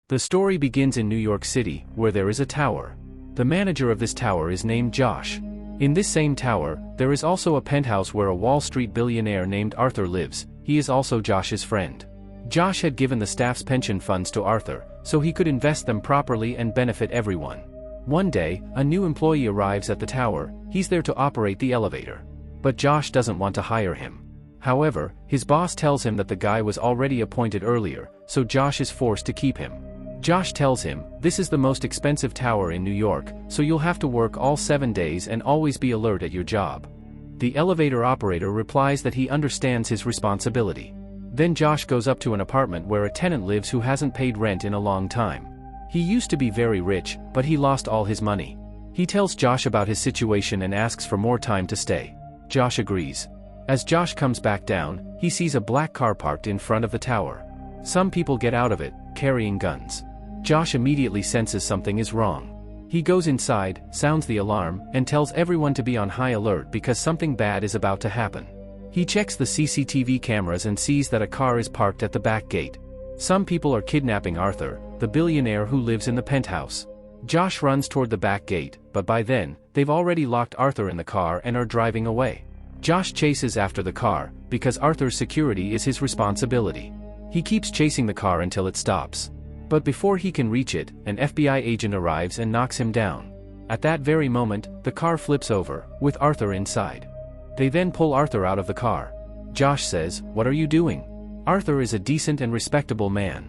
The story begins in New York City, where there is a tower. The manager of this tower is named Josh. In this same tower, there is also a penthouse where a Wall Street billionaire named Arthur lives. He is also Josh's friend. Josh had given the staff's pension funds to Arthur, so he could invest them properly and benefit everyone. One day, a new employee arrives at the tower. He's there to operate the elevator. But Josh doesn't want to hire him. However, his boss tells him that the guy was already appointed earlier, so Josh is forced to keep him. Josh tells him, "This is the most expensive tower in New York, so you'll have to work all 7 days and always be alert at your job." The elevator operator replies that he understands his responsibility. Then Josh goes up to an apartment where a tenant lives who hasn't paid rent in a long time. He used to be very rich, but he lost all his money. He tells Josh about his situation and asks for more time to stay. Josh agrees. As Josh comes back down, he sees a black car parked in front of the tower. Some people get out of it, carrying guns. Josh immediately senses something is wrong. He goes inside, sounds the alarm, and tells everyone to be on high alert because something bad is about to happen. He checks the CCTV cameras and sees that a car is parked at the back gate. Some people are kidnapping Arthur, the billionaire who lives in the penthouse. Josh runs toward the back gate, but by then, they've already locked Arthur in the car and are driving away. Josh chases after the car, because Arthur's security is his responsibility. He keeps chasing the car until it stops. But before he can reach it, an FBI agent arrives and knocks him down. At that very moment, the car flips over, with Arthur inside. They then pull Arthur out of the car. Josh says, "What are you doing?" Arthur is a decent and respectable man.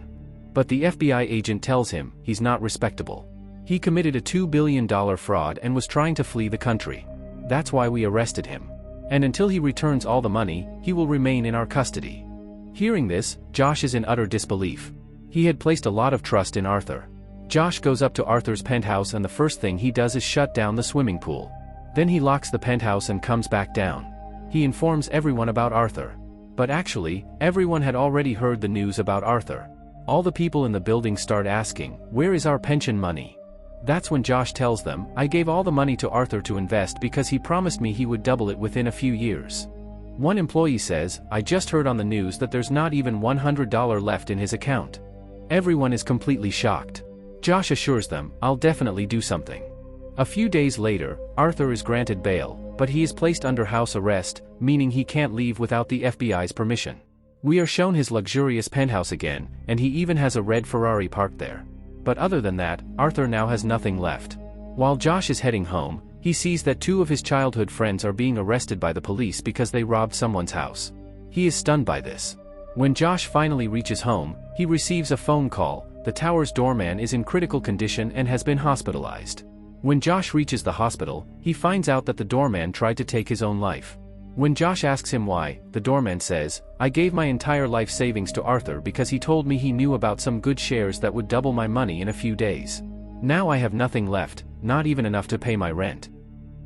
But the FBI agent tells him, he's not respectable. He committed a $2 billion fraud and was trying to flee the country. That's why we arrested him. And until he returns all the money, he will remain in our custody. Hearing this, Josh is in utter disbelief. He had placed a lot of trust in Arthur. Josh goes up to Arthur's penthouse and the first thing he does is shut down the swimming pool. Then he locks the penthouse and comes back down. He informs everyone about Arthur. But actually, everyone had already heard the news about Arthur. All the people in the building start asking, "Where is our pension money?" That's when Josh tells them, "I gave all the money to Arthur to invest because he promised me he would double it within a few years." One employee says, "I just heard on the news that there's not even $100 left in his account." Everyone is completely shocked. Josh assures them, "I'll definitely do something." A few days later, Arthur is granted bail, but he is placed under house arrest, meaning he can't leave without the FBI's permission. We are shown his luxurious penthouse again, and he even has a red Ferrari parked there. But other than that, Arthur now has nothing left. While Josh is heading home, he sees that 2 of his childhood friends are being arrested by the police because they robbed someone's house. He is stunned by this. When Josh finally reaches home, he receives a phone call. The tower's doorman is in critical condition and has been hospitalized. When Josh reaches the hospital, he finds out that the doorman tried to take his own life. When Josh asks him why, the doorman says, "I gave my entire life savings to Arthur because he told me he knew about some good shares that would double my money in a few days. Now I have nothing left, not even enough to pay my rent."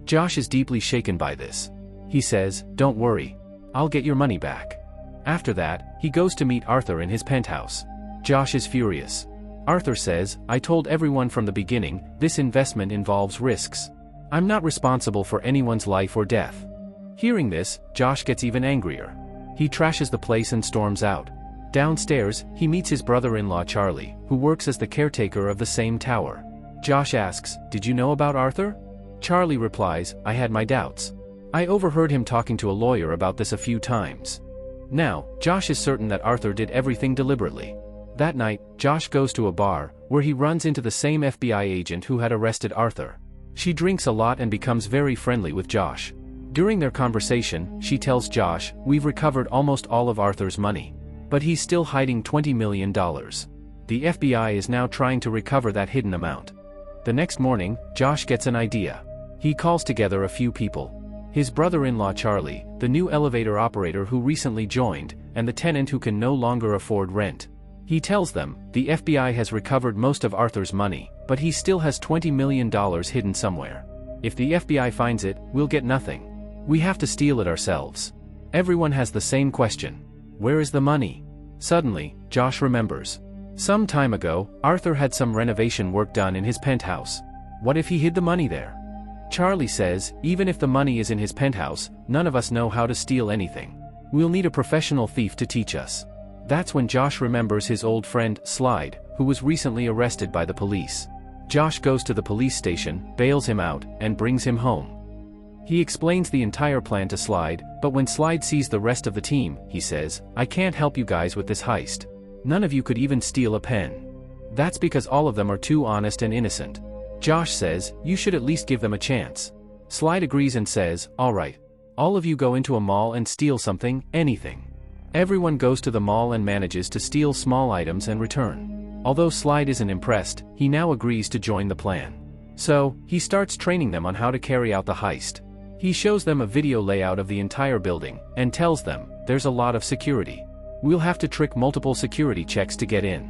Josh is deeply shaken by this. He says, "Don't worry. I'll get your money back." After that, he goes to meet Arthur in his penthouse. Josh is furious. Arthur says, "I told everyone from the beginning, this investment involves risks. I'm not responsible for anyone's life or death." Hearing this, Josh gets even angrier. He trashes the place and storms out. Downstairs, he meets his brother-in-law Charlie, who works as the caretaker of the same tower. Josh asks, "Did you know about Arthur?" Charlie replies, "I had my doubts. I overheard him talking to a lawyer about this a few times." Now, Josh is certain that Arthur did everything deliberately. That night, Josh goes to a bar, where he runs into the same FBI agent who had arrested Arthur. She drinks a lot and becomes very friendly with Josh. During their conversation, she tells Josh, "We've recovered almost all of Arthur's money. But he's still hiding $20 million. The FBI is now trying to recover that hidden amount." The next morning, Josh gets an idea. He calls together a few people. His brother-in-law Charlie, the new elevator operator who recently joined, and the tenant who can no longer afford rent. He tells them, the FBI has recovered most of Arthur's money, but he still has $20 million hidden somewhere. If the FBI finds it, we'll get nothing. We have to steal it ourselves. Everyone has the same question. Where is the money? Suddenly, Josh remembers. Some time ago, Arthur had some renovation work done in his penthouse. What if he hid the money there? Charlie says, even if the money is in his penthouse, none of us know how to steal anything. We'll need a professional thief to teach us. That's when Josh remembers his old friend, Slide, who was recently arrested by the police. Josh goes to the police station, bails him out, and brings him home. He explains the entire plan to Slide, but when Slide sees the rest of the team, he says, "I can't help you guys with this heist. None of you could even steal a pen. That's because all of them are too honest and innocent." Josh says, "You should at least give them a chance." Slide agrees and says, "Alright. All of you go into a mall and steal something, anything." Everyone goes to the mall and manages to steal small items and return. Although Slide isn't impressed, he now agrees to join the plan. So, he starts training them on how to carry out the heist. He shows them a video layout of the entire building, and tells them, "There's a lot of security. We'll have to trick multiple security checks to get in."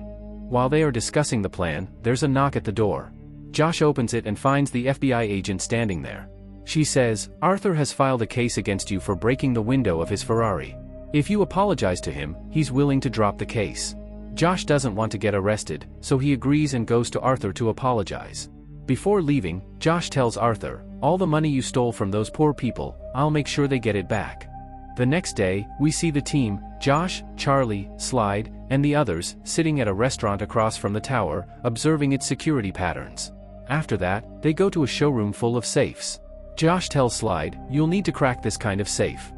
While they are discussing the plan, there's a knock at the door. Josh opens it and finds the FBI agent standing there. She says, "Arthur has filed a case against you for breaking the window of his Ferrari. If you apologize to him, he's willing to drop the case." Josh doesn't want to get arrested, so he agrees and goes to Arthur to apologize. Before leaving, Josh tells Arthur, "All the money you stole from those poor people, I'll make sure they get it back." The next day, we see the team, Josh, Charlie, Slide, and the others, sitting at a restaurant across from the tower, observing its security patterns. After that, they go to a showroom full of safes. Josh tells Slide, "You'll need to crack this kind of safe."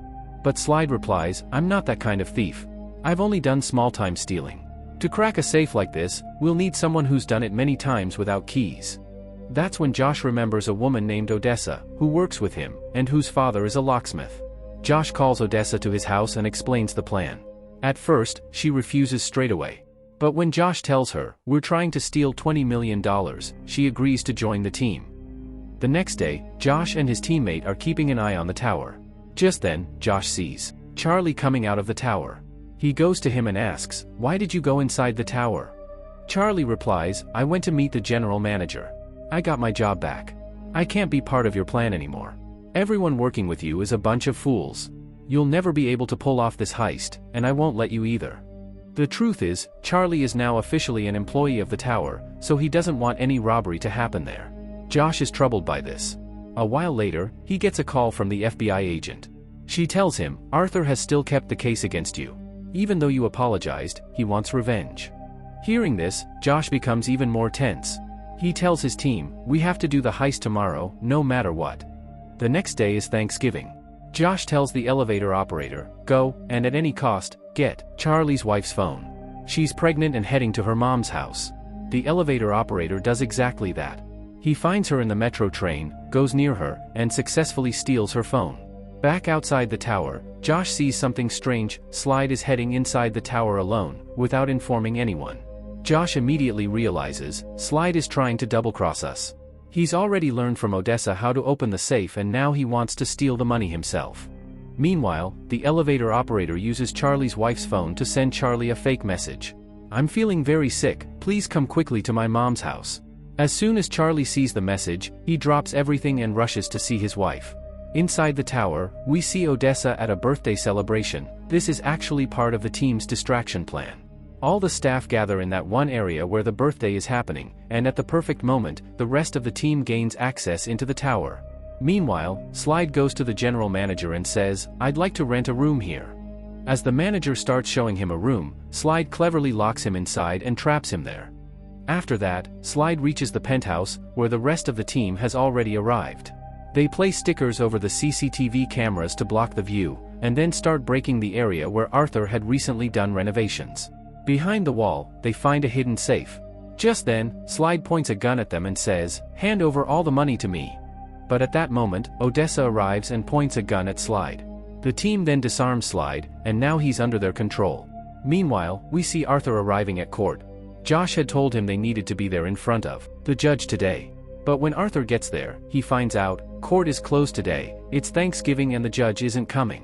But Slide replies, "I'm not that kind of thief. I've only done small-time stealing. To crack a safe like this, we'll need someone who's done it many times without keys." That's when Josh remembers a woman named Odessa, who works with him, and whose father is a locksmith. Josh calls Odessa to his house and explains the plan. At first, she refuses straight away. But when Josh tells her, "We're trying to steal $20 million, she agrees to join the team. The next day, Josh and his teammate are keeping an eye on the tower. Just then, Josh sees Charlie coming out of the tower. He goes to him and asks, "Why did you go inside the tower?" Charlie replies, "I went to meet the general manager. I got my job back. I can't be part of your plan anymore. Everyone working with you is a bunch of fools. You'll never be able to pull off this heist, and I won't let you either." The truth is, Charlie is now officially an employee of the tower, so he doesn't want any robbery to happen there. Josh is troubled by this. A while later, he gets a call from the FBI agent. She tells him, "Arthur has still kept the case against you. Even though you apologized, he wants revenge." Hearing this, Josh becomes even more tense. He tells his team, "We have to do the heist tomorrow, no matter what." The next day is Thanksgiving. Josh tells the elevator operator, "Go, and at any cost, get Charlie's wife's phone. She's pregnant and heading to her mom's house." The elevator operator does exactly that. He finds her in the metro train, goes near her, and successfully steals her phone. Back outside the tower, Josh sees something strange. Slide is heading inside the tower alone, without informing anyone. Josh immediately realizes, Slide is trying to double-cross us. He's already learned from Odessa how to open the safe and now he wants to steal the money himself. Meanwhile, the elevator operator uses Charlie's wife's phone to send Charlie a fake message. "I'm feeling very sick, please come quickly to my mom's house." As soon as Charlie sees the message, he drops everything and rushes to see his wife. Inside the tower, we see Odessa at a birthday celebration. This is actually part of the team's distraction plan. All the staff gather in that one area where the birthday is happening, and at the perfect moment, the rest of the team gains access into the tower. Meanwhile, Slide goes to the general manager and says, "I'd like to rent a room here." As the manager starts showing him a room, Slide cleverly locks him inside and traps him there. After that, Slide reaches the penthouse, where the rest of the team has already arrived. They place stickers over the CCTV cameras to block the view, and then start breaking the area where Arthur had recently done renovations. Behind the wall, they find a hidden safe. Just then, Slide points a gun at them and says, "Hand over all the money to me." But at that moment, Odessa arrives and points a gun at Slide. The team then disarms Slide, and now he's under their control. Meanwhile, we see Arthur arriving at court. Josh had told him they needed to be there in front of the judge today. But when Arthur gets there, he finds out, court is closed today, it's Thanksgiving and the judge isn't coming.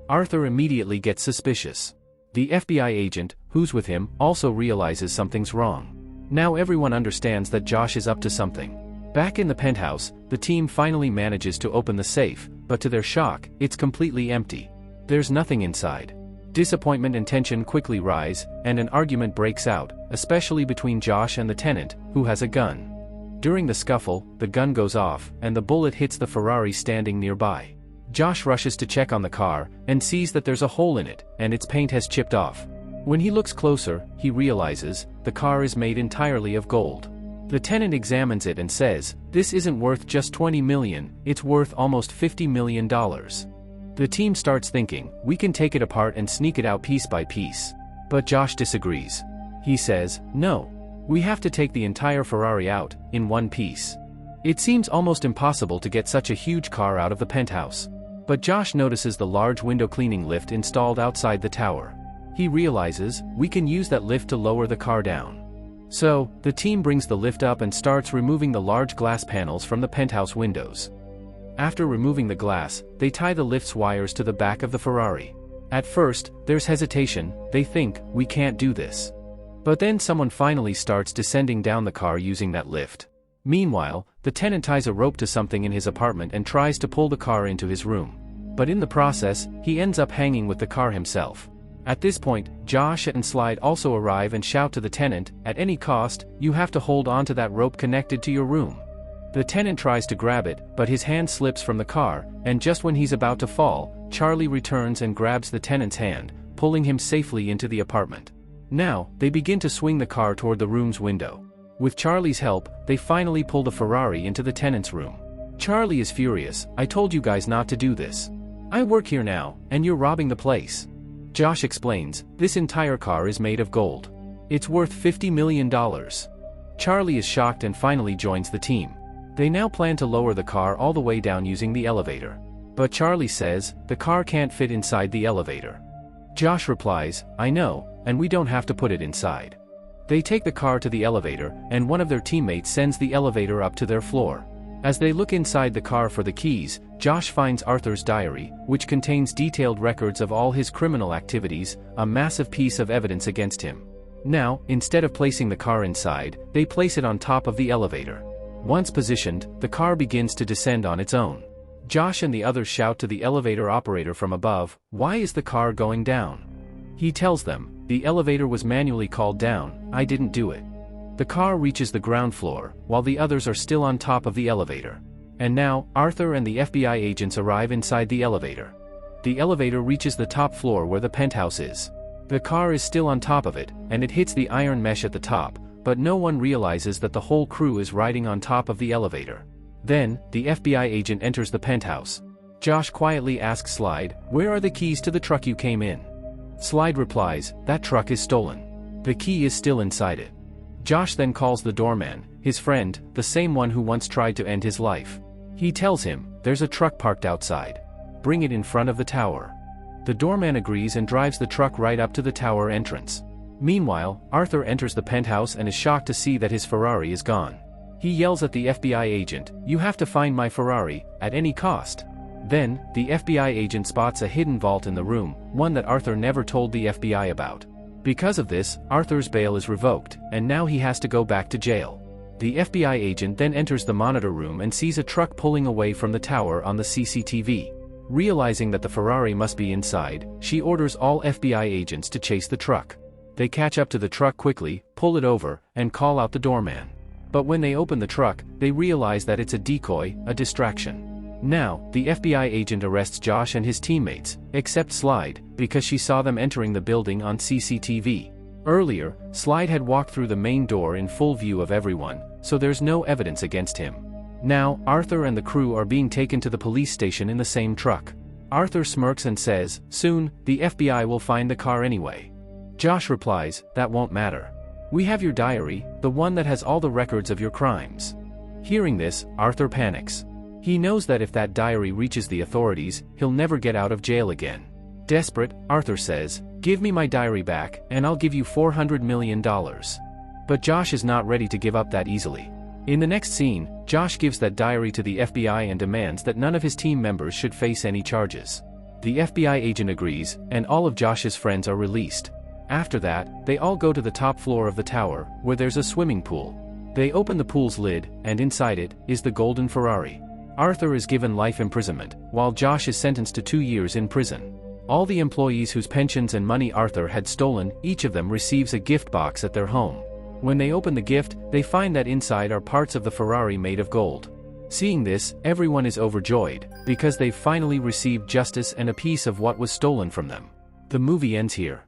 Arthur immediately gets suspicious. The FBI agent, who's with him, also realizes something's wrong. Now everyone understands that Josh is up to something. Back in the penthouse, the team finally manages to open the safe, but to their shock, it's completely empty. There's nothing inside. Disappointment and tension quickly rise, and an argument breaks out, especially between Josh and the tenant, who has a gun. During the scuffle, the gun goes off, and the bullet hits the Ferrari standing nearby. Josh rushes to check on the car, and sees that there's a hole in it, and its paint has chipped off. When he looks closer, he realizes the car is made entirely of gold. The tenant examines it and says, "This isn't worth just $20 million, it's worth almost $50 million. The team starts thinking, we can take it apart and sneak it out piece by piece. But Josh disagrees. He says, no. We have to take the entire Ferrari out, in one piece. It seems almost impossible to get such a huge car out of the penthouse. But Josh notices the large window cleaning lift installed outside the tower. He realizes, we can use that lift to lower the car down. So, the team brings the lift up and starts removing the large glass panels from the penthouse windows. After removing the glass, they tie the lift's wires to the back of the Ferrari. At first, there's hesitation, they think, we can't do this. But then someone finally starts descending down the car using that lift. Meanwhile, the tenant ties a rope to something in his apartment and tries to pull the car into his room. But in the process, he ends up hanging with the car himself. At this point, Josh and Slide also arrive and shout to the tenant, at any cost, you have to hold on to that rope connected to your room. The tenant tries to grab it, but his hand slips from the car, and just when he's about to fall, Charlie returns and grabs the tenant's hand, pulling him safely into the apartment. Now, they begin to swing the car toward the room's window. With Charlie's help, they finally pull the Ferrari into the tenant's room. Charlie is furious, I told you guys not to do this. I work here now, and you're robbing the place. Josh explains, this entire car is made of gold. It's worth $50 million. Charlie is shocked and finally joins the team. They now plan to lower the car all the way down using the elevator. But Charlie says, the car can't fit inside the elevator. Josh replies, I know, and we don't have to put it inside. They take the car to the elevator, and one of their teammates sends the elevator up to their floor. As they look inside the car for the keys, Josh finds Arthur's diary, which contains detailed records of all his criminal activities, a massive piece of evidence against him. Now, instead of placing the car inside, they place it on top of the elevator. Once positioned, the car begins to descend on its own. Josh and the others shout to the elevator operator from above, why is the car going down? He tells them, the elevator was manually called down, I didn't do it. The car reaches the ground floor, while the others are still on top of the elevator. And now, Arthur and the FBI agents arrive inside the elevator. The elevator reaches the top floor where the penthouse is. The car is still on top of it, and it hits the iron mesh at the top, but no one realizes that the whole crew is riding on top of the elevator. Then, the FBI agent enters the penthouse. Josh quietly asks Slide, where are the keys to the truck you came in? Slide replies, that truck is stolen. The key is still inside it. Josh then calls the doorman, his friend, the same one who once tried to end his life. He tells him, there's a truck parked outside. Bring it in front of the tower. The doorman agrees and drives the truck right up to the tower entrance. Meanwhile, Arthur enters the penthouse and is shocked to see that his Ferrari is gone. He yells at the FBI agent, you have to find my Ferrari, at any cost. Then, the FBI agent spots a hidden vault in the room, one that Arthur never told the FBI about. Because of this, Arthur's bail is revoked, and now he has to go back to jail. The FBI agent then enters the monitor room and sees a truck pulling away from the tower on the CCTV. Realizing that the Ferrari must be inside, she orders all FBI agents to chase the truck. They catch up to the truck quickly, pull it over, and call out the doorman. But when they open the truck, they realize that it's a decoy, a distraction. Now, the FBI agent arrests Josh and his teammates, except Slide, because she saw them entering the building on CCTV. Earlier, Slide had walked through the main door in full view of everyone, so there's no evidence against him. Now, Arthur and the crew are being taken to the police station in the same truck. Arthur smirks and says, soon, the FBI will find the car anyway. Josh replies, that won't matter. We have your diary, the one that has all the records of your crimes. Hearing this, Arthur panics. He knows that if that diary reaches the authorities, he'll never get out of jail again. Desperate, Arthur says, give me my diary back, and I'll give you $400 million. But Josh is not ready to give up that easily. In the next scene, Josh gives that diary to the FBI and demands that none of his team members should face any charges. The FBI agent agrees, and all of Josh's friends are released. After that, they all go to the top floor of the tower, where there's a swimming pool. They open the pool's lid, and inside it, is the golden Ferrari. Arthur is given life imprisonment, while Josh is sentenced to 2 years in prison. All the employees whose pensions and money Arthur had stolen, each of them receives a gift box at their home. When they open the gift, they find that inside are parts of the Ferrari made of gold. Seeing this, everyone is overjoyed, because they've finally received justice and a piece of what was stolen from them. The movie ends here.